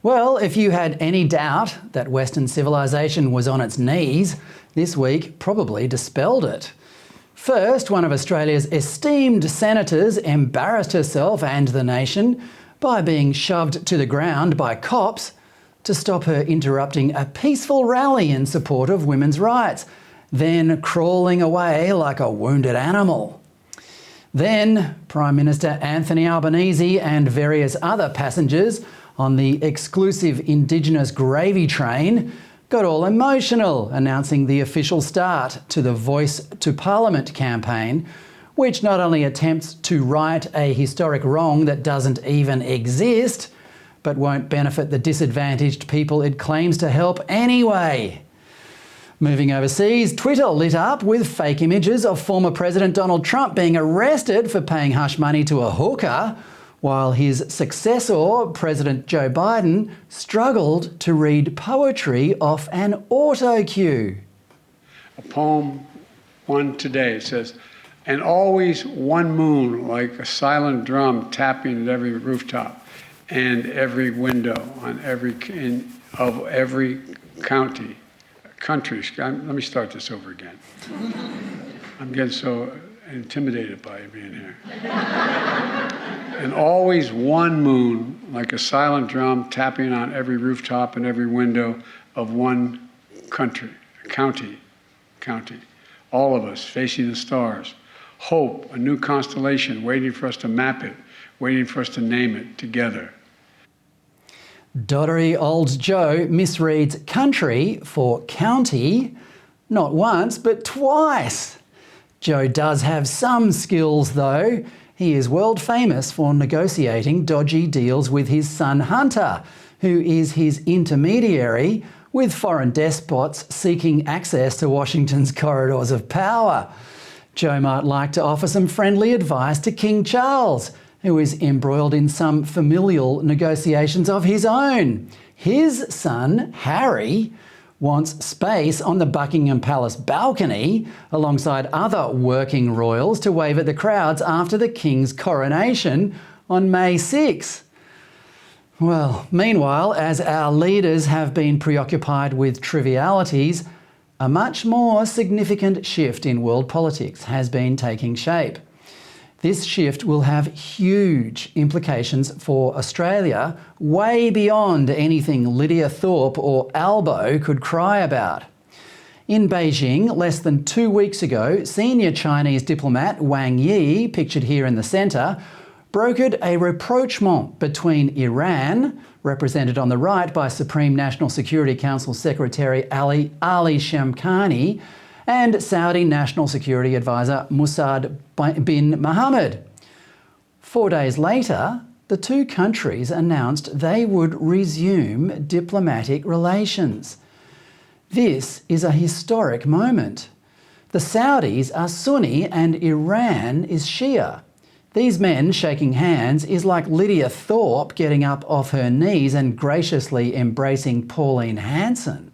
Well, if you had any doubt that Western civilization was on its knees, this week probably dispelled it. First, one of Australia's esteemed senators embarrassed herself and the nation by being shoved to the ground by cops to stop her interrupting a peaceful rally in support of women's rights, then crawling away like a wounded animal. Then, Prime Minister Anthony Albanese and various other passengers on the exclusive Indigenous gravy train got all emotional, announcing the official start to the Voice to Parliament campaign, which not only attempts to right a historic wrong that doesn't even exist, but won't benefit the disadvantaged people it claims to help anyway. Moving overseas, Twitter lit up with fake images of former President Donald Trump being arrested for paying hush money to a hooker, while his successor, President Joe Biden, struggled to read poetry off an auto cue. A poem, one today, it says, "And always one moon like a silent drum tapping at every rooftop and every window on every country. Let me start this over again. I'm getting so intimidated by being here. And always one moon, like a silent drum, tapping on every rooftop and every window of one county. All of us facing the stars. Hope, a new constellation, waiting for us to map it, waiting for us to name it together." Doddery old Joe misreads country for county, not once, but twice. Joe does have some skills though. He is world famous for negotiating dodgy deals with his son Hunter, who is his intermediary with foreign despots seeking access to Washington's corridors of power. Joe might like to offer some friendly advice to King Charles, who is embroiled in some familial negotiations of his own. His son, Harry, wants space on the Buckingham Palace balcony alongside other working royals to wave at the crowds after the King's coronation on May 6. Well, meanwhile, as our leaders have been preoccupied with trivialities, a much more significant shift in world politics has been taking shape. This shift will have huge implications for Australia, way beyond anything Lydia Thorpe or Albo could cry about. In Beijing, less than 2 weeks ago, senior Chinese diplomat Wang Yi, pictured here in the centre, brokered a rapprochement between Iran, represented on the right by Supreme National Security Council Secretary Ali Shamkhani, and Saudi National Security Advisor Mossad bin Mohammed. 4 days later, the two countries announced they would resume diplomatic relations. This is a historic moment. The Saudis are Sunni and Iran is Shia. These men shaking hands is like Lydia Thorpe getting up off her knees and graciously embracing Pauline Hanson.